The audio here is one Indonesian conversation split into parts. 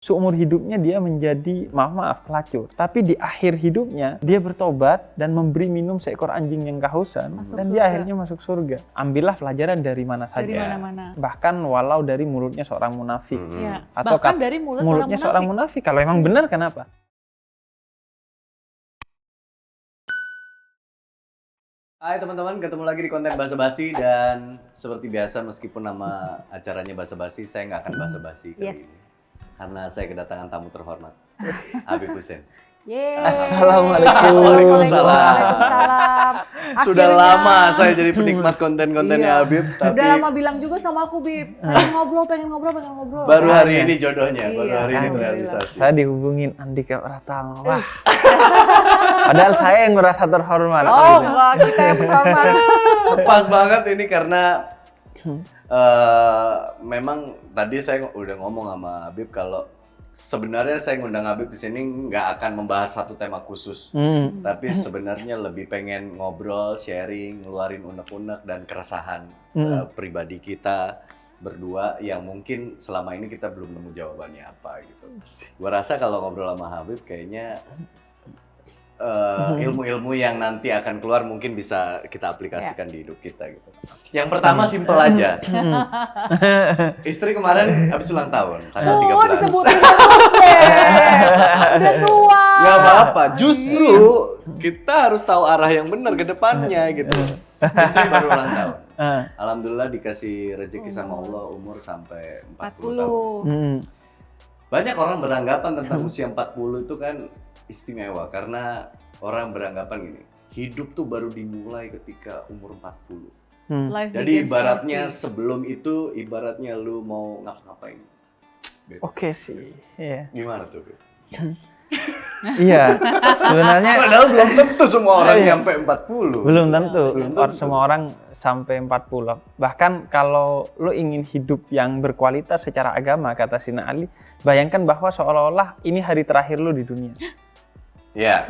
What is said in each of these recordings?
seumur hidupnya dia menjadi, maaf, pelacur. Tapi di akhir hidupnya, dia bertobat dan memberi minum seekor anjing yang kehausan. Dan dia akhirnya masuk surga. Ambillah pelajaran dari mana saja. Dari mana-mana. Bahkan walau dari mulutnya seorang munafik. Ya. Atau bahkan dari mulutnya seorang munafik. Kalau emang benar, kenapa? Hai teman-teman, ketemu lagi di konten Basa Basi. Dan seperti biasa, meskipun nama acaranya Basa Basi, saya nggak akan basa basi kali ini. Karena saya kedatangan tamu terhormat, Habib Hussein. Assalamualaikum. Waalaikumsalam. Sudah lama saya jadi penikmat konten-kontennya Habib. Tapi udah lama bilang juga sama aku, Bib. Pengen ngobrol. baru hari ini jodohnya, baru hari ini terrealisasi. Saya dihubungin Andika Pratama. Wah. Padahal saya yang merasa terhormat. Oh, enggak, kita yang terhormat. Pas banget ini karena memang tadi saya udah ngomong sama Habib kalau sebenarnya saya ngundang Habib di sini nggak akan membahas satu tema khusus, tapi sebenarnya lebih pengen ngobrol, sharing, ngeluarin unek-unek dan keresahan pribadi kita berdua yang mungkin selama ini kita belum nemu jawabannya apa gitu. Gua rasa kalau ngobrol sama Habib kayaknya ilmu-ilmu yang nanti akan keluar mungkin bisa kita aplikasikan di hidup kita gitu. Yang pertama simpel aja. Istri kemarin habis ulang tahun, tanggal 13. Oh, disebutin terus deh. Udah tua. Nggak apa-apa, justru kita harus tahu arah yang benar ke depannya gitu. Istri baru ulang tahun. Alhamdulillah dikasih rezeki sama Allah umur sampai 40 tahun. Banyak orang beranggapan tentang usia 40 itu kan istimewa karena orang beranggapan gini, hidup tuh baru dimulai ketika umur 40. Jadi ibaratnya sebelum itu, ibaratnya lu mau ngapa-ngapain. Oke sih, iya. Gimana tuh? Iya, sebenarnya Padahal belum tentu semua orang sampai 40. belum tentu. Semua orang sampai 40. Bahkan kalau lu ingin hidup yang berkualitas secara agama, kata Sina Ali, bayangkan bahwa seolah-olah ini hari terakhir lu di dunia. Iya.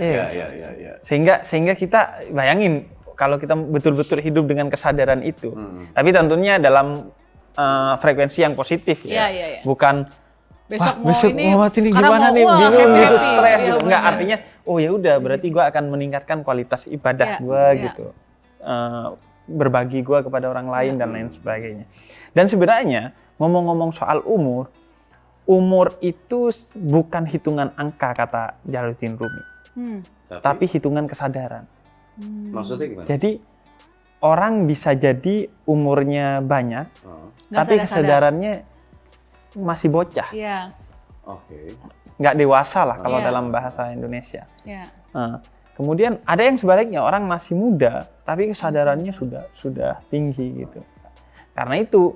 Sehingga kita bayangin kalau kita betul-betul hidup dengan kesadaran itu. Tapi tentunya dalam frekuensi yang positif ya. Iya. Bukan besok mau mati nih gimana nih, bingung bingung gitu, happy. stres Iya, gitu. Enggak, bener. artinya oh ya udah berarti gue akan meningkatkan kualitas ibadah gue gitu. Berbagi gue kepada orang lain dan lain sebagainya. Dan sebenarnya ngomong-ngomong soal umur itu bukan hitungan angka kata Jalaluddin Rumi. Tapi hitungan kesadaran. Maksudnya gimana? Jadi orang bisa jadi umurnya banyak, tapi kesadarannya masih bocah. Iya. Oke. Nggak dewasa lah kalau dalam bahasa Indonesia. Iya. Kemudian ada yang sebaliknya, orang masih muda, tapi kesadarannya sudah tinggi gitu. Karena itu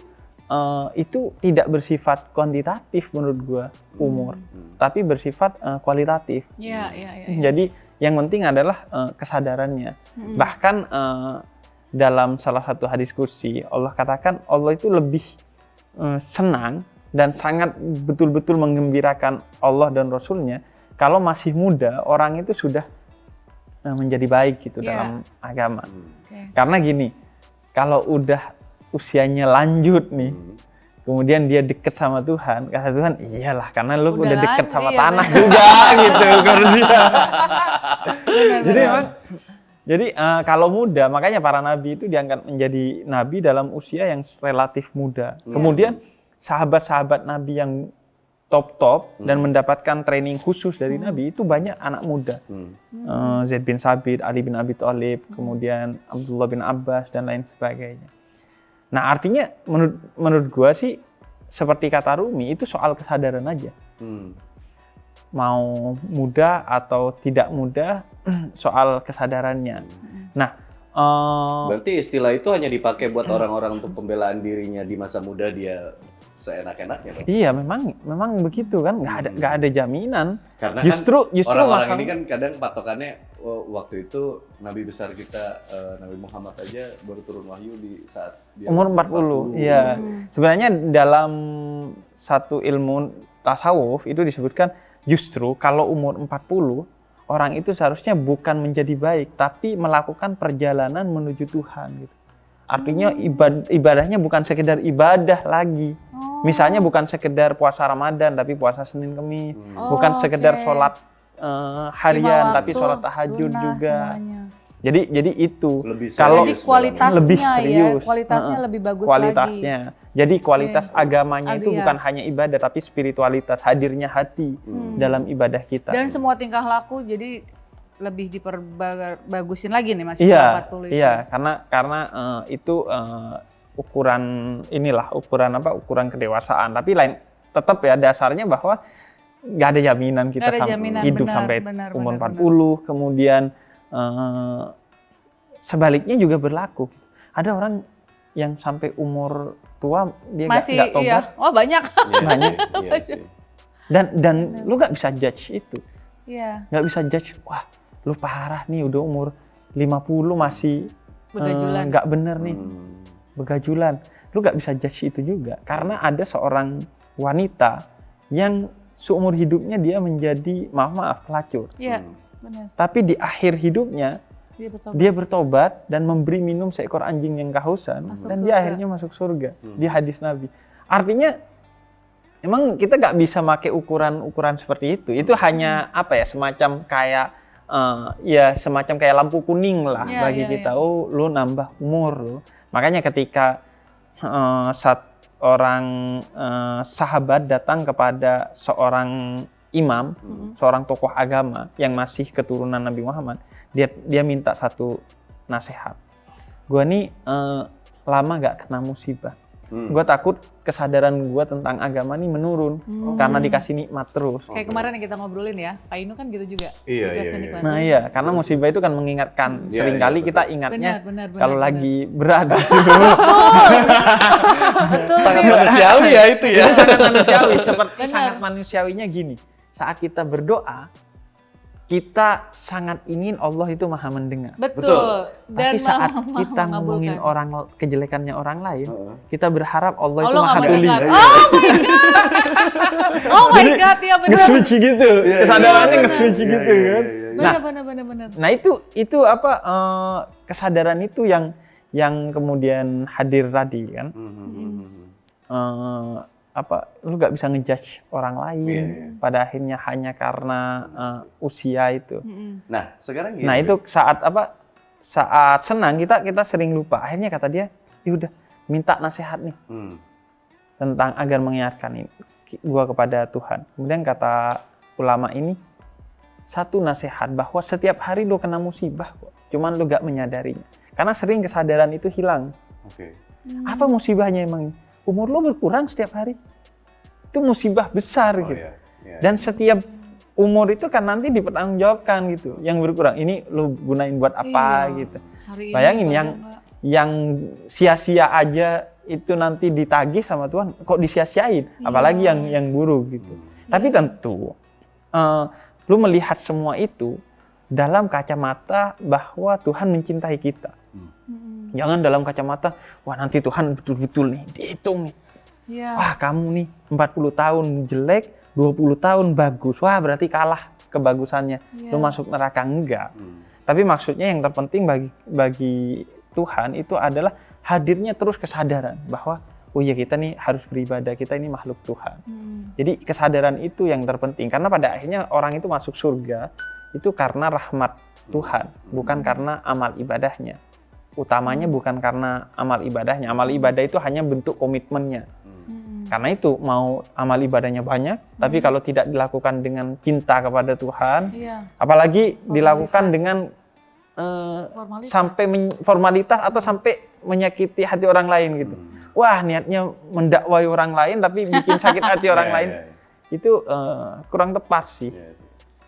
tidak bersifat kuantitatif menurut gua umur, tapi bersifat kualitatif. Iya. Jadi yang penting adalah kesadarannya. Bahkan dalam salah satu hadis qudsi Allah katakan Allah itu lebih senang dan sangat betul-betul menggembirakan Allah dan Rasulnya kalau masih muda orang itu sudah menjadi baik gitu dalam agama. Karena gini, kalau udah usianya lanjut nih, kemudian dia deket sama Tuhan, kata Tuhan, iyalah karena lu udah deket sama tanah juga gitu. Jadi kalau muda, makanya para nabi itu diangkat menjadi nabi dalam usia yang relatif muda. Kemudian sahabat-sahabat nabi yang top dan mendapatkan training khusus dari nabi itu banyak anak muda. Zaid bin Sabit, Ali bin Abi Thalib, kemudian Abdullah bin Abbas dan lain sebagainya. Nah, artinya menurut gua sih seperti kata Rumi itu soal kesadaran aja. Mau muda atau tidak muda soal kesadarannya. Nah, berarti istilah itu hanya dipakai buat orang-orang untuk pembelaan dirinya di masa muda dia seenak-enaknya dong. Iya, memang begitu kan, nggak ada jaminan. Karena justru orang-orang ini kan kadang patokannya waktu itu Nabi besar kita Nabi Muhammad aja baru turun wahyu di saat dia umur 40. Iya. Sebenarnya dalam satu ilmu tasawuf itu disebutkan justru kalau umur 40 orang itu seharusnya bukan menjadi baik tapi melakukan perjalanan menuju Tuhan gitu. Artinya ibadahnya bukan sekedar ibadah lagi. Oh. Misalnya bukan sekedar puasa Ramadan tapi puasa Senin Kemis, Oh, bukan sekedar oke. sholat 5 harian tapi waktu, sholat tahajud sunnah juga. semuanya. Jadi itu Lebih kalau Jadi serius kualitasnya lebih ya, serius. kualitasnya lebih bagus kualitasnya. Jadi kualitas agamanya itu Iya. bukan hanya ibadah tapi spiritualitas, hadirnya hati dalam ibadah kita. Dan semua tingkah laku jadi lebih diperbagusin lagi nih Mas. Iya, 40 itu. iya, karena itu ukuran ukuran kedewasaan. Tapi tetap ya dasarnya bahwa nggak ada jaminan kita Nggak ada jaminan, hidup benar, sampai benar, umur benar, 40, kemudian sebaliknya juga berlaku. Ada orang yang sampai umur tua dia Masih nggak tobat, iya. Oh, banyak. Iya Banyak. sih, iya sih. dan lu nggak bisa judge itu. Iya. Nggak bisa judge, wah lu parah nih udah umur 50 masih Begajulan. nggak bener nih, Hmm. begajulan. Lu nggak bisa judge itu juga, karena ada seorang wanita yang seumur hidupnya dia menjadi, maaf pelacur. Iya, Hmm. benar. Tapi di akhir hidupnya Dia bertobat. dia bertobat dan memberi minum seekor anjing yang kehausan, Masuk dan surga. dia akhirnya masuk surga. Hmm. Di hadis Nabi. Artinya emang kita nggak bisa pakai ukuran seperti itu. Itu hanya apa ya, semacam kayak semacam kayak lampu kuning lah Iya, bagi iya, kita. iya. Oh, lu nambah umur lu. Makanya ketika seorang sahabat datang kepada seorang imam, seorang tokoh agama yang masih keturunan Nabi Muhammad, dia minta satu nasihat. Gua nih lama nggak kena musibah. Gue takut kesadaran gue tentang agama nih menurun karena dikasih nikmat terus. Kayak kemarin yang kita ngobrolin ya, Pak Inu kan gitu juga. Iya, Dikasih iya, iya. nikmat. Nah iya, karena musibah itu kan mengingatkan. Iya, Seringkali iya, kita betul. ingatnya Benar, kalau benar. lagi berat. Betul Sangat nih. manusiawi ya itu ya. Itu sangat manusiawi, seperti Benar. sangat manusiawinya gini. Saat kita berdoa, kita sangat ingin Allah itu maha mendengar. Betul. Dan Tapi saat maha kita ngomongin mengabulkan. kejelekannya orang lain, Heeh. kita berharap Allah itu Allah maha nggak tuli. mendengar. Oh my God, ya benar. Nge-switch gitu, Iya, kesadarannya iya, nge-switch iya, gitu iya, kan. iya, iya. Benar. Nah itu apa kesadaran itu yang kemudian hadir tadi kan. Lu nggak bisa ngejudge orang lain Iya, iya. pada akhirnya hanya karena usia itu. Nah, sekarang gini. Nah itu saat senang kita sering lupa. Akhirnya kata dia, ya udah minta nasihat nih tentang agar mengingatkan gua kepada Tuhan. Kemudian kata ulama ini, satu nasihat bahwa setiap hari lu kena musibah kok, cuman lu gak menyadarinya. Karena sering kesadaran itu hilang. Oke. Apa musibahnya emang? Umur lu berkurang setiap hari. Itu musibah besar Oh, gitu. iya, iya. Dan setiap umur itu kan nanti dipertanggungjawabkan gitu. Yang berkurang ini lu gunain buat apa Iya. gitu. Hari ini Bayangin banyak, yang Mbak. yang sia-sia aja itu nanti ditagih sama Tuhan, kok disia-siain, Iya. apalagi yang buruk gitu. Tapi tentu lu melihat semua itu dalam kacamata bahwa Tuhan mencintai kita. Jangan dalam kacamata, wah nanti Tuhan betul-betul nih dihitung nih. Iya. Wah kamu nih 40 tahun jelek, 20 tahun bagus. Wah berarti kalah kebagusannya. Iya. Lu masuk neraka, enggak. Tapi maksudnya yang terpenting bagi Tuhan itu adalah hadirnya terus kesadaran bahwa oh iya kita nih harus beribadah, kita ini makhluk Tuhan. Jadi kesadaran itu yang terpenting karena pada akhirnya orang itu masuk surga itu karena rahmat Tuhan, bukan karena amal ibadahnya. Utamanya bukan karena amal ibadahnya. Amal ibadah itu hanya bentuk komitmennya. Karena itu mau amal ibadahnya banyak, tapi kalau tidak dilakukan dengan cinta kepada Tuhan, Iya. apalagi dilakukan Formalitas. dengan Formalitas. sampai formalitas atau sampai menyakiti hati orang lain gitu. Wah niatnya mendakwai orang lain tapi bikin sakit hati orang lain, itu kurang tepat sih.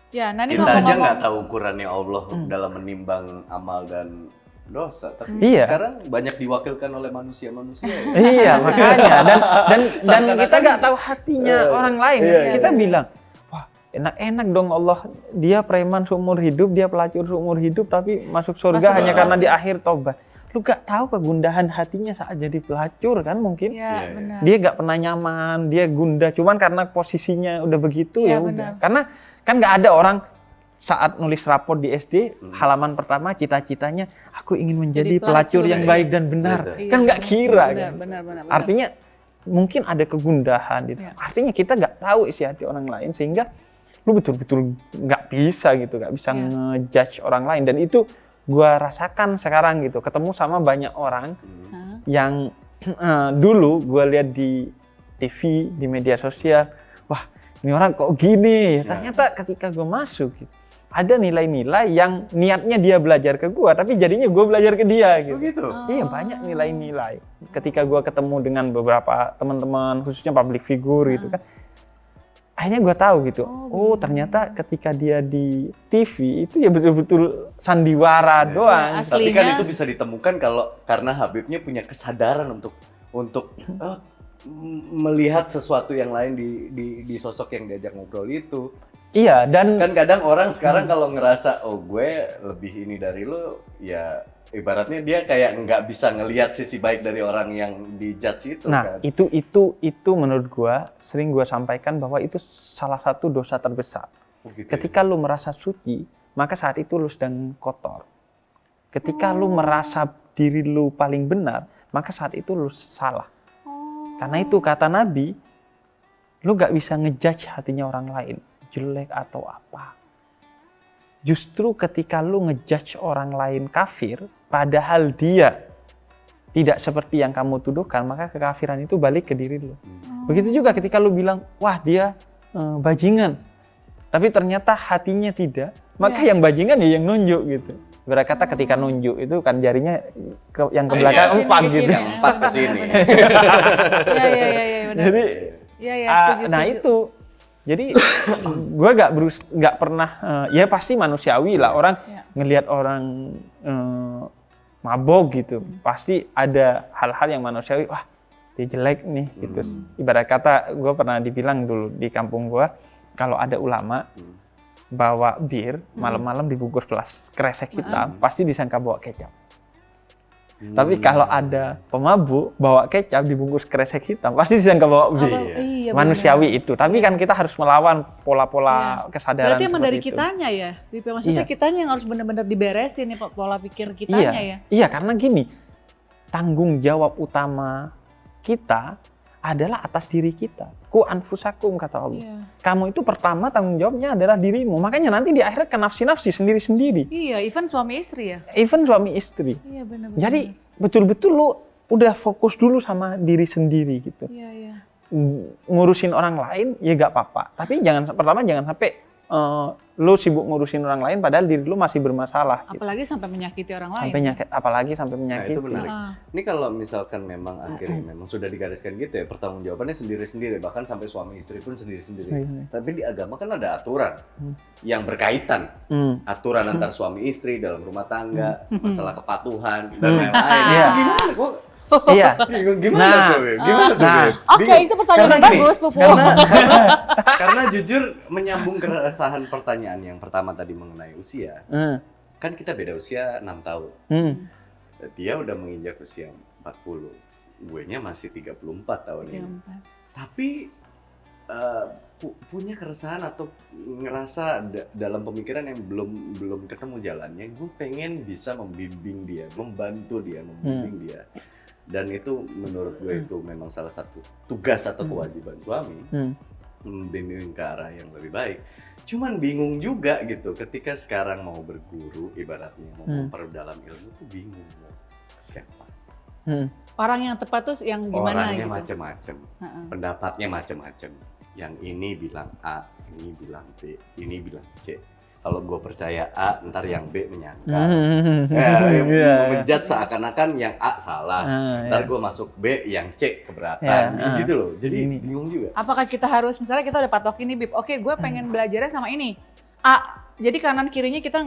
Ya, nah ini Kita aja ngomong-ngomong. nggak tahu ukurannya Allah dalam menimbang amal dan dosa. Tapi Iya. sekarang banyak diwakilkan oleh manusia-manusia. Ya? Iya makanya dan Seakan-akan- kita nggak tahu hatinya orang lain. iya, Kita iya. bilang, wah enak-enak dong Allah, dia preman seumur hidup, dia pelacur seumur hidup, tapi masuk surga Masuk hanya surga. karena di akhir tobat. Lu gak tahu kegundahan hatinya saat jadi pelacur kan mungkin. Iya, Iya, benar. Dia gak pernah nyaman, dia gundah, cuman karena posisinya udah begitu Iya, ya udah. benar. Karena kan nggak ada orang saat nulis rapor di SD, halaman pertama cita-citanya aku ingin menjadi pelacur yang baik dan benar. Betul. Kan nggak kira kan. Benar. Artinya mungkin ada kegundahan gitu. Iya. Artinya kita nggak tahu isi hati orang lain sehingga lu betul-betul nggak bisa gitu, nggak bisa Iya. ngejudge orang lain. Dan itu gua rasakan sekarang gitu. Ketemu sama banyak orang Hah? yang dulu gua lihat di TV, di media sosial, wah ini orang kok gini. Ya. Ternyata ketika gua masuk gitu, ada nilai-nilai yang niatnya dia belajar ke gua, tapi jadinya gua belajar ke dia gitu. Oh gitu. Iya, banyak nilai-nilai. Ketika gua ketemu dengan beberapa teman-teman, khususnya public figure gitu kan, akhirnya gua tahu gitu. Oh, ternyata ketika dia di TV itu ya betul-betul sandiwara doang. asli. Tapi kan Aslinya- itu bisa ditemukan karena Habibnya punya kesadaran untuk melihat sesuatu yang lain di sosok yang diajak ngobrol itu. Iya, dan Kan kadang orang sekarang kalau ngerasa oh gue lebih ini dari lo, ya ibaratnya dia kayak nggak bisa ngelihat sisi baik dari orang yang dijudge itu nah, kan. itu menurut gua sering gua sampaikan bahwa itu salah satu dosa terbesar. Oh, gitu ya. Ketika lu merasa suci, maka saat itu lu sedang kotor. Ketika lu merasa diri lu paling benar, maka saat itu lu salah. Karena itu kata Nabi, lu gak bisa ngejudge hatinya orang lain, jelek atau apa. Justru ketika lu ngejudge orang lain kafir, padahal dia tidak seperti yang kamu tuduhkan, maka kekafiran itu balik ke diri lu. Begitu juga ketika lu bilang, wah dia bajingan, tapi ternyata hatinya tidak, maka yang bajingan ya yang nunjuk gitu. Berkata ketika nunjuk itu kan jarinya yang ke belakang Sini, empat ke gitu. sini. Yang empat ke sini. Iya, benar. Jadi Iya, setuju. nah itu, jadi gue nggak pernah, ya pasti manusiawi lah orang Iya. ngelihat orang mabok gitu, pasti ada hal-hal yang manusiawi, wah dia jelek nih gitu. Ibarat kata gue pernah dibilang dulu di kampung gue, kalau ada ulama bawa bir malam-malam dibungkus kresek hitam, pasti disangka bawa kecap. Tapi kalau ada pemabuk bawa kecap dibungkus kresek hitam, pasti disangka bawa bir. Iya, Manusiawi itu. Tapi kan kita harus melawan pola-pola kesadaran berarti emang dari seperti itu. kitanya ya, Bipe? Maksudnya Iya. kitanya yang harus benar-benar diberesin nih pola pikir Iya, kitanya ya. iya karena gini, tanggung jawab utama kita adalah atas diri kita. Ku anfusakum kata Allah. Iya. Kamu itu pertama tanggung jawabnya adalah dirimu. Makanya nanti di akhirat ke nafsi-nafsi sendiri-sendiri. Iya, even suami istri ya. Even suami istri. Iya, benar-benar. Jadi betul-betul lu udah fokus dulu sama diri sendiri gitu. Iya. Ngurusin orang lain ya gak apa-apa. Tapi jangan sampai lu sibuk ngurusin orang lain padahal diri lu masih bermasalah. Gitu. Apalagi sampai menyakiti orang lain. Apalagi sampai Nah, menyakiti. itu menarik. Ah. Ini kalau misalkan memang akhirnya memang sudah digariskan gitu ya, pertanggungjawabannya sendiri-sendiri, bahkan sampai suami istri pun sendiri-sendiri. Tapi di agama kan ada aturan yang berkaitan. Aturan antar suami istri dalam rumah tangga, masalah kepatuhan dan lain-lain. Iya. Itu gimana kok? Iya. Gimana tuh, Beb? Gimana tuh, nah. Beb? Oke, Bingung. itu pertanyaan Karena gini, bagus, Pupu. Karena jujur menyambung keresahan pertanyaan yang pertama tadi mengenai usia. Kan kita beda usia 6 tahun. Dia udah menginjak usia 40. Guenya masih 34 tahun ini. Tapi punya keresahan atau ngerasa dalam pemikiran yang belum ketemu jalannya, gue pengen bisa membimbing dia, membantu dia, membimbing dia. Dan itu menurut gue itu memang salah satu tugas atau kewajiban suami, membimbing ke arah yang lebih baik. Cuman bingung juga gitu ketika sekarang mau berguru, ibaratnya mau memperdalam ilmu tuh bingung mau siapa. Orang yang tepat tuh yang gimana Orangnya gitu. macam-macam, pendapatnya macam-macam. Yang ini bilang A, ini bilang B, ini bilang C. Kalau gue percaya A, ntar yang B menyangka. Menjudge seakan-akan yang A salah. Ntar gue masuk B, yang C keberatan. Gitu loh. Jadi bingung juga. Apakah kita harus, misalnya kita udah patok ini, Bib, oke gue pengen belajarnya sama ini. A, jadi kanan kirinya kita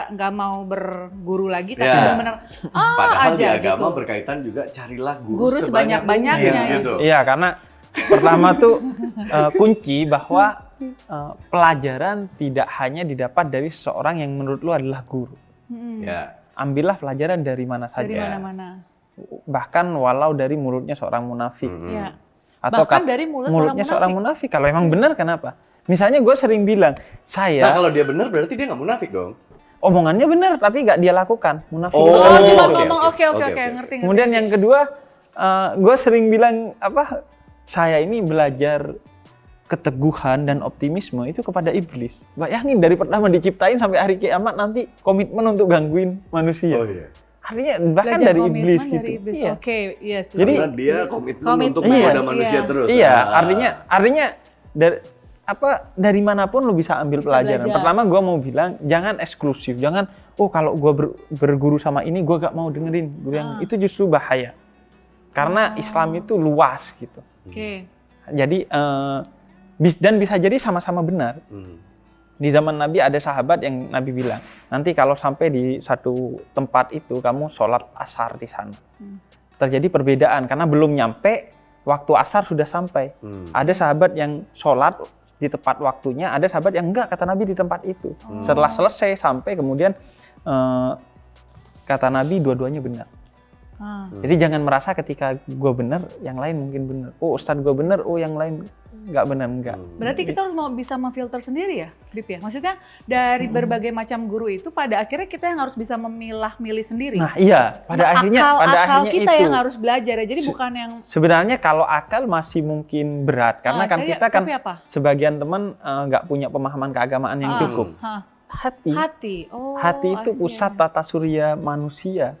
nggak mau berguru lagi, tapi benar-benar Padahal aja di agama gitu. berkaitan juga carilah guru sebanyak-banyaknya mungkin, gitu. Iya, karena pertama tuh kunci bahwa pelajaran tidak hanya didapat dari seseorang yang menurut lu adalah guru. Ya. Ambillah pelajaran dari mana saja. Dari mana-mana. Bahkan walau dari mulutnya seorang munafik. Ya. Atau Bahkan dari mulutnya seorang munafik. Kalau emang benar kenapa? Misalnya gue sering bilang, Nah kalau dia benar berarti dia nggak munafik dong. omongannya benar tapi nggak dia lakukan. Munafik Oh, itu kan cuma gitu. ngomong oke, ngerti. Kemudian yang kedua, gue sering bilang saya ini belajar keteguhan dan optimisme itu kepada iblis. Bayangin dari pertama diciptain sampai hari kiamat nanti komitmen untuk gangguin manusia. Oh iya. Artinya bahkan Belajar dari komitmen iblis dari gitu. iblis. Iya. Oke, yes. Jadi Karena dia komitmen untuk Komitmen, kepada iya. manusia terus. Iya, Ah. artinya dari manapun lo bisa ambil Bisa pelajaran. belajar. Pertama gue mau bilang jangan eksklusif, jangan kalau gue berguru sama ini gue gak mau dengerin guru yang itu justru bahaya. Karena Islam itu luas gitu. Oke. Jadi dan bisa jadi sama-sama benar. Di zaman Nabi ada sahabat yang Nabi bilang, nanti kalau sampai di satu tempat itu kamu sholat asar di sana. Terjadi perbedaan karena belum nyampe waktu asar sudah sampai. Ada sahabat yang sholat di tepat waktunya, ada sahabat yang enggak, kata Nabi di tempat itu. Setelah selesai sampai kemudian kata Nabi dua-duanya benar. Jadi jangan merasa ketika gue benar, yang lain mungkin benar. Oh Ustadz gue benar, yang lain nggak benar, enggak. Berarti kita harus bisa memfilter sendiri ya, Bib ya? Maksudnya dari berbagai macam guru itu pada akhirnya kita yang harus bisa memilah-milih sendiri. Nah iya, pada akhirnya kita itu. yang harus belajar ya, jadi bukan yang... Sebenarnya kalau akal masih mungkin berat, karena kan kita kan sebagian teman nggak punya pemahaman keagamaan yang cukup. Hati itu pusat tata surya manusia.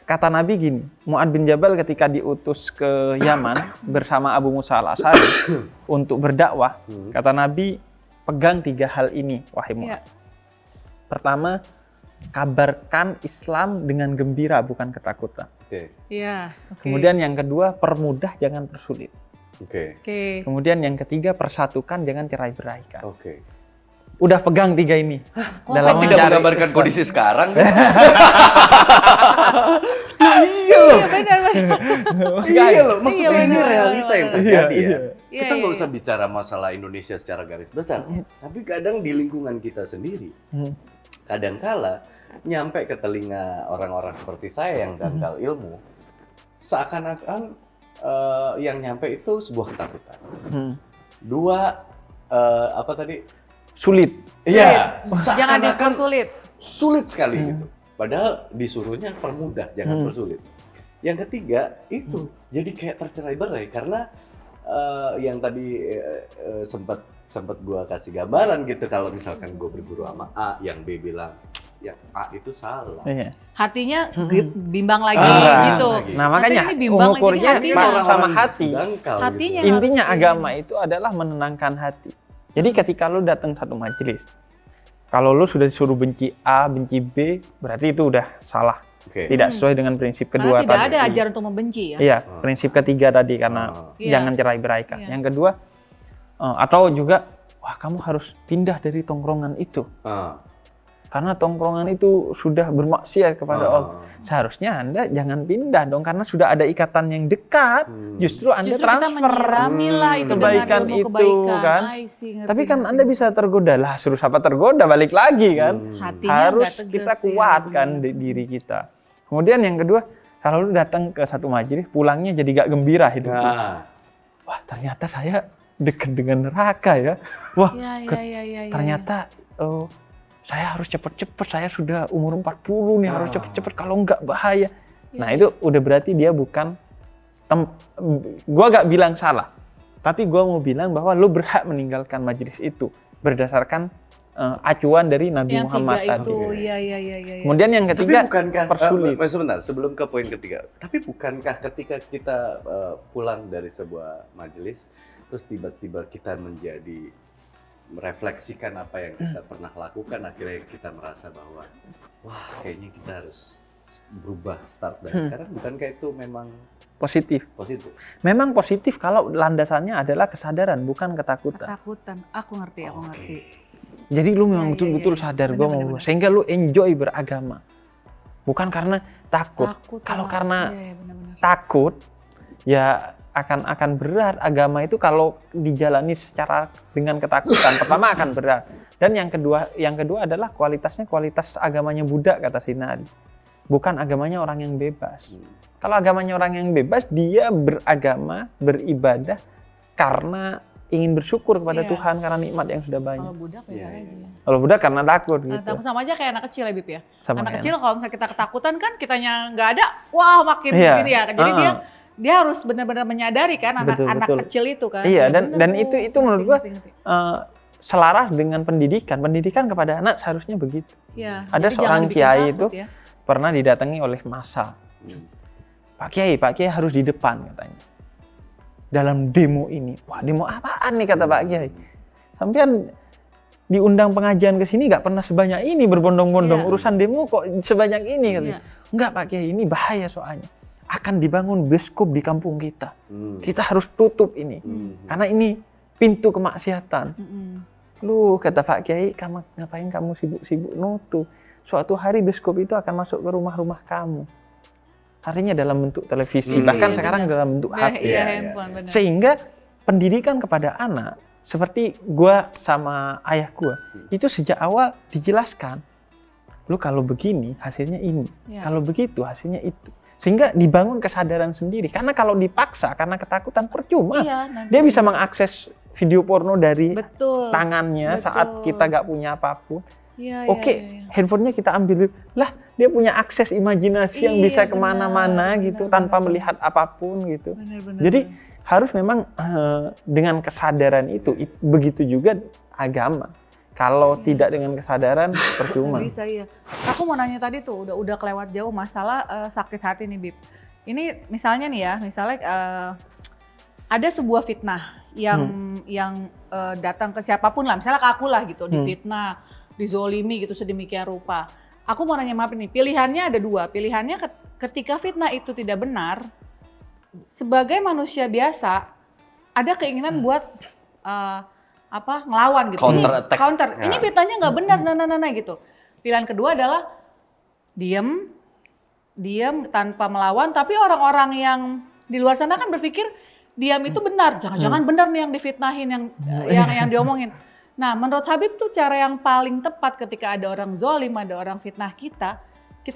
Kata Nabi gini, Mu'ad bin Jabal ketika diutus ke Yaman bersama Abu Musa al-Asy'ari untuk berdakwah, kata Nabi, pegang 3 hal ini, wahai Mu'ad. Pertama, kabarkan Islam dengan gembira, bukan ketakutan. Kemudian yang kedua, permudah, jangan persulit. Kemudian yang ketiga, persatukan, jangan cerai-beraikan. Udah pegang 3 ini. Dalam tidak menggambarkan kondisi sekarang. Iya benar. Iya loh, maksudnya ini realita yang terjadi ya. Iya, Kita nggak usah bicara masalah Indonesia secara garis besar, tapi kadang di lingkungan kita sendiri, kadangkala nyampe ke telinga orang-orang seperti saya yang dangkal ilmu, seakan-akan yang nyampe itu sebuah ketakutan. Dua, apa tadi? Sulit. Iya. Jangan dipersulit. Sulit sekali gitu. Padahal disuruhnya permudah, jangan persulit. Yang ketiga itu jadi kayak tercerai-berai karena yang tadi sempat gua kasih gambaran gitu, kalau misalkan gua berguru sama A, yang B bilang yang A itu salah. Hatinya bimbang lagi gitu. Nah makanya ukurnya sama hati. Hatinya intinya agama itu adalah menenangkan hati. Jadi ketika lu datang satu majelis, kalau lu sudah disuruh benci A, benci B, berarti itu udah salah. Tidak sesuai dengan prinsip kedua tadi. Tidak ada ajaran untuk membenci ya. Iya, prinsip ketiga tadi karena jangan cerai-beraikan. Yang kedua, atau juga, wah kamu harus pindah dari tongkrongan itu. Karena tongkrongan itu sudah bermaksiat kepada Allah. Seharusnya Anda jangan pindah dong, karena sudah ada ikatan yang dekat. Justru Anda transfer kebaikan itu kan. Tapi kan Anda bisa tergoda. Lah suruh siapa tergoda, balik lagi kan. Harus kita kuatkan diri kita. Kemudian yang kedua, kalau lu datang ke satu majelis, pulangnya jadi gak gembira hidupnya. Wah ternyata saya dekat dengan neraka ya. Wah ternyata saya harus cepet-cepet, saya sudah umur 40 nih, harus cepet-cepet, kalau enggak bahaya. Nah itu udah berarti dia bukan, gua gak bilang salah, tapi gua mau bilang bahwa lu berhak meninggalkan majelis itu berdasarkan acuan dari Nabi Muhammad tadi. Kemudian yang ketiga, persulit. Sebentar, sebelum ke poin ketiga, tapi bukankah ketika kita pulang dari sebuah majelis, terus tiba-tiba kita merefleksikan apa yang kita pernah lakukan, akhirnya kita merasa bahwa wah kayaknya kita harus berubah start dari sekarang, bukankah itu memang positif? Memang positif kalau landasannya adalah kesadaran, bukan ketakutan. Aku ngerti. Jadi lu memang betul-betul sadar gue mau berubah, sehingga lu enjoy beragama, bukan karena takut. Kalau karena takut ya akan berat. Agama itu kalau dijalani secara dengan ketakutan, pertama akan berat. Dan yang kedua adalah kualitasnya kualitas agamanya budak, kata Sina Ali. Bukan agamanya orang yang bebas. Kalau agamanya orang yang bebas, dia beragama, beribadah karena ingin bersyukur kepada Iya. Tuhan karena nikmat yang sudah Kalau banyak. budak beda Iya, lagi. iya. Kalau budak karena takut gitu. Takut sama aja kayak anak kecil ya Bib ya. Sama Anak kayak kecil kalau misalnya kita ketakutan kan kitanya nggak ada, wah makin Iya. gini ya. Jadi Heeh. dia harus benar-benar menyadari kan Betul, anak betul. kecil itu kan. Iya, Ya dan bener tuh. itu menurut gua Ngerti. selaras dengan pendidikan. Pendidikan kepada anak seharusnya begitu. Iya, Ada jadi seorang jangan bikin kiai takut itu ya. pernah didatangi oleh massa. Pak Kiai harus di depan katanya. Dalam demo ini. Wah, demo apaan nih kata Pak Kiai? Sampean diundang pengajian ke sini nggak pernah sebanyak ini berbondong-bondong. Iya. Urusan demo kok sebanyak ini katanya. Iya. Enggak Pak Kiai, ini bahaya soalnya. Akan dibangun bioskop di kampung kita. Hmm. Kita harus tutup ini. Karena ini pintu kemaksiatan. Lu kata Pak Kiai, ngapain kamu sibuk-sibuk nutup? Suatu hari bioskop itu akan masuk ke rumah-rumah kamu. Artinya dalam bentuk televisi, bahkan Iya, sekarang benar. dalam bentuk Iya, HP. iya, handphone benar. Sehingga pendidikan kepada anak, seperti gua sama ayah gua, itu sejak awal dijelaskan. Lu kalau begini hasilnya ini, Iya. kalau begitu hasilnya itu. Sehingga dibangun kesadaran sendiri. Karena kalau dipaksa, karena ketakutan percuma. Iya, Dia bisa mengakses video porno dari betul. tangannya Betul. saat kita nggak punya apapun. Iya, Oke, iya. handphonenya kita ambil. Lah, dia punya akses imajinasi yang Iya, bisa benar, kemana-mana gitu tanpa benar. melihat apapun gitu. Benar-benar. Jadi harus memang dengan kesadaran itu begitu juga agama. Kalau tidak dengan kesadaran percuma. Bisa iya. Aku mau nanya tadi tuh udah kelewat jauh masalah sakit hati nih Bib. Ini misalnya nih ya, misalnya ada sebuah fitnah yang datang ke siapapun lah, misalnya ke aku lah gitu, difitnah, dizolimi gitu sedemikian rupa. Aku mau nanya maaf nih, pilihannya ada dua. Pilihannya ketika fitnah itu tidak benar, sebagai manusia biasa ada keinginan buat ngelawan gitu. Counter Ini attack. counter. Ya. Ini fitnahnya nggak benar, nah gitu. Pilihan kedua adalah diem tanpa melawan, tapi orang-orang yang di luar sana kan berpikir diam itu benar. Jangan-jangan benar nih yang difitnahin, yang diomongin. Nah, menurut Habib tuh cara yang paling tepat ketika ada orang zolim, ada orang fitnah kita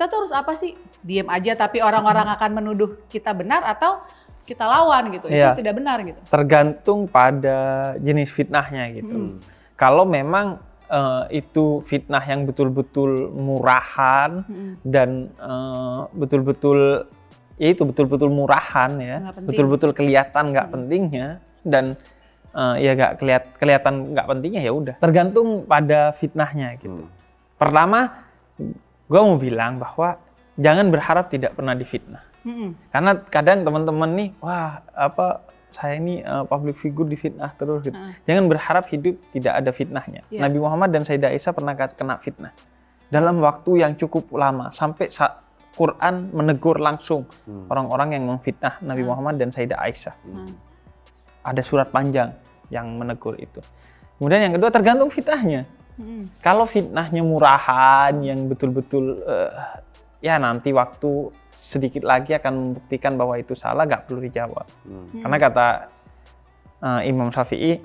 tuh harus apa sih? Diem aja tapi orang-orang akan menuduh kita benar atau kita lawan gitu. Iya. Itu tidak benar gitu. Tergantung pada jenis fitnahnya gitu. Kalau memang itu fitnah yang betul-betul murahan dan betul-betul betul-betul murahan ya, betul-betul kelihatan nggak pentingnya dan ya nggak kelihatan nggak pentingnya, ya udah. Tergantung pada fitnahnya gitu. Pertama, gue mau bilang bahwa jangan berharap tidak pernah difitnah. Karena kadang teman-teman nih, wah saya ini public figure difitnah terus gitu. Jangan berharap hidup tidak ada fitnahnya. Yeah. Nabi Muhammad dan Sayyidah Aisyah pernah kena fitnah dalam waktu yang cukup lama sampai Quran menegur langsung orang-orang yang memfitnah Nabi Muhammad dan Sayyidah Aisyah. Ada surat panjang yang menegur itu. Kemudian yang kedua, tergantung fitnahnya. Kalau fitnahnya murahan yang betul-betul ya nanti waktu sedikit lagi akan membuktikan bahwa itu salah, nggak perlu dijawab. Karena kata Imam Syafi'i,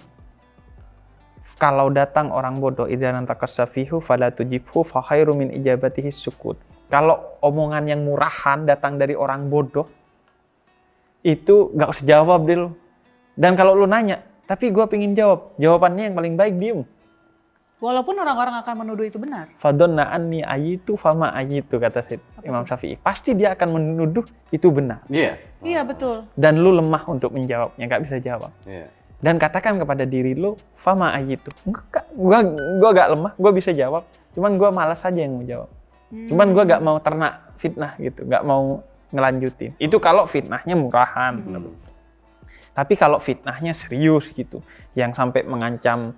kalau datang orang bodoh, idzan takassafihu fala tujibhu fa khairu min ijabatihi sukut. Kalau omongan yang murahan datang dari orang bodoh, itu nggak usah jawab deh lo. Dan kalau lu nanya, tapi gue pengen jawab, jawabannya yang paling baik diem. Walaupun orang-orang akan menuduh itu benar. Fadonna anni ayitu fama ayitu, kata Imam Syafi'i. Pasti dia akan menuduh itu benar. Iya. Iya betul. Dan lu lemah untuk menjawabnya, nggak bisa jawab. Iya. Dan katakan kepada diri lu, fama ayitu. Enggak, gua nggak lemah, gua bisa jawab. Cuman gua malas aja yang mau jawab. Cuman gua nggak mau ternak fitnah gitu, nggak mau ngelanjutin. Itu kalau fitnahnya murahan. Tapi kalau fitnahnya serius gitu, yang sampai mengancam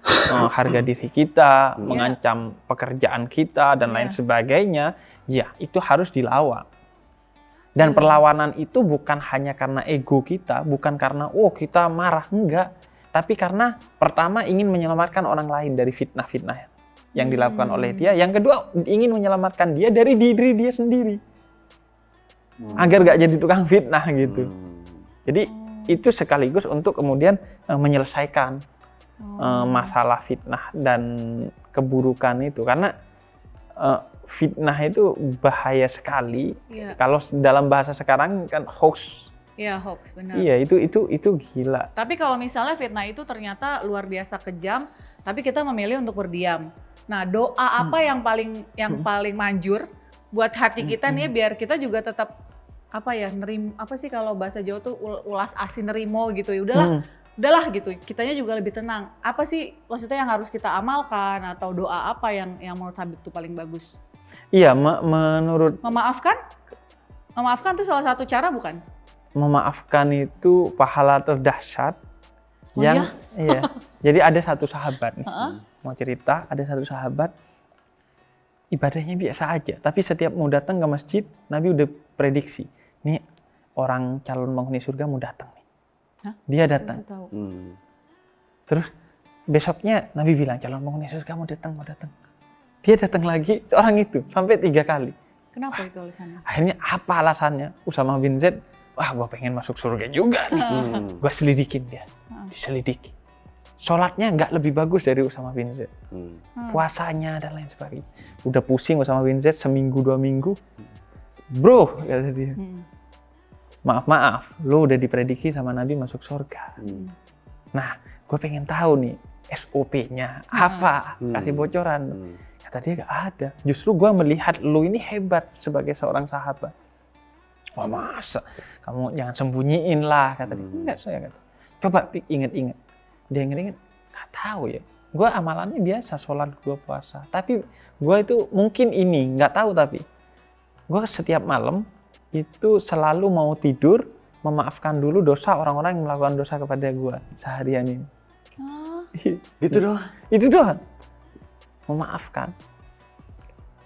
harga diri kita, mengancam pekerjaan kita, dan lain sebagainya, ya itu harus dilawan. Dan perlawanan itu bukan hanya karena ego kita, bukan karena kita marah, enggak. Tapi karena pertama ingin menyelamatkan orang lain dari fitnah-fitnah yang dilakukan oleh dia. Yang kedua, ingin menyelamatkan dia dari diri dia sendiri. Agar gak jadi tukang fitnah gitu. Jadi itu sekaligus untuk kemudian menyelesaikan masalah fitnah dan keburukan itu. Karena fitnah itu bahaya sekali. Kalau dalam bahasa sekarang kan hoax Iya, hoax, benar. Iya, itu gila. Tapi kalau misalnya fitnah itu ternyata luar biasa kejam, tapi kita memilih untuk berdiam. Nah, doa apa yang paling manjur buat hati kita nih biar kita juga tetap apa sih kalau bahasa Jawa tuh ulas asin nerimo gitu ya. Udahlah gitu. Kitanya juga lebih tenang. Apa sih maksudnya yang harus kita amalkan atau doa apa yang menurut Habib tuh paling bagus? Iya, menurut Memaafkan? Memaafkan tuh salah satu cara bukan? memaafkan itu pahala terdahsyat yang iya. Jadi ada satu sahabat nih, mau cerita, ada satu sahabat ibadahnya biasa aja, tapi setiap mau datang ke masjid, Nabi udah prediksi, nih orang calon penghuni surga mau datang nih. Dia datang. Terus besoknya Nabi bilang calon penghuni surga mau datang. Dia datang lagi orang itu sampai 3 kali. Kenapa itu alasannya? Akhirnya apa alasannya? Usama bin Zaid, wah gue pengen masuk surga juga nih. Gue selidikin dia, diselidiki. Sholatnya nggak lebih bagus dari Usama bin Zaid. Puasanya dan lain sebagainya. Udah pusing Usama bin Zaid seminggu 2 minggu. Bro, kata dia. Maaf, lo udah diprediksi sama Nabi masuk surga. Nah, gue pengen tahu nih SOP-nya apa? Kasih bocoran. Kata dia nggak ada. Justru gue melihat lo ini hebat sebagai seorang sahabat. Wah masa? Kamu jangan sembunyiin lah, kata dia. Enggak, saya kata. Coba inget-inget. Dia inget-inget, nggak tahu ya. Gue amalannya biasa, sholat, gue puasa. Tapi gue itu mungkin ini, nggak tahu tapi. Gue setiap malam itu selalu mau tidur, memaafkan dulu dosa orang-orang yang melakukan dosa kepada gue seharian ini. Gitu doang? Itu doang. Memaafkan.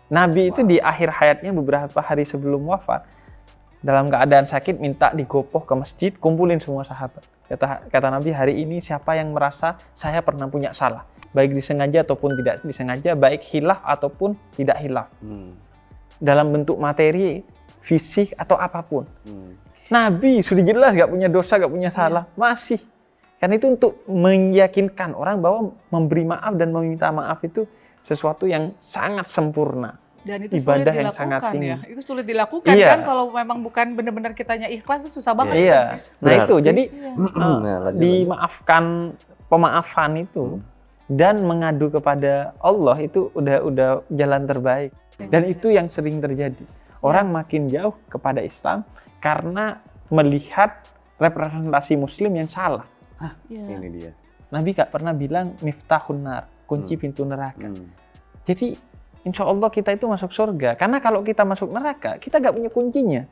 Nabi itu di akhir hayatnya beberapa hari sebelum wafat, dalam keadaan sakit minta digopoh ke masjid, kumpulin semua sahabat. Kata Nabi, hari ini siapa yang merasa saya pernah punya salah, baik disengaja ataupun tidak disengaja, baik hilaf ataupun tidak hilaf, dalam bentuk materi, fisik atau apapun. Nabi sudah jelas gak punya dosa, gak punya salah, masih. Karena itu untuk meyakinkan orang bahwa memberi maaf dan meminta maaf itu sesuatu yang sangat sempurna. Dan itu ibadah sulit yang sangat dilakukan tinggi. ya. Itu sulit dilakukan kan kalau memang bukan benar-benar kitanya ikhlas itu susah banget. Iya. Nah itu jadi dimaafkan, pemaafan itu dan mengadu kepada Allah itu udah jalan terbaik. Dan itu yang sering terjadi. Orang makin jauh kepada Islam karena melihat representasi Muslim yang salah. Ini dia. Nabi gak pernah bilang miftahun nar, kunci pintu neraka. Jadi insya Allah kita itu masuk surga. Karena kalau kita masuk neraka, kita gak punya kuncinya.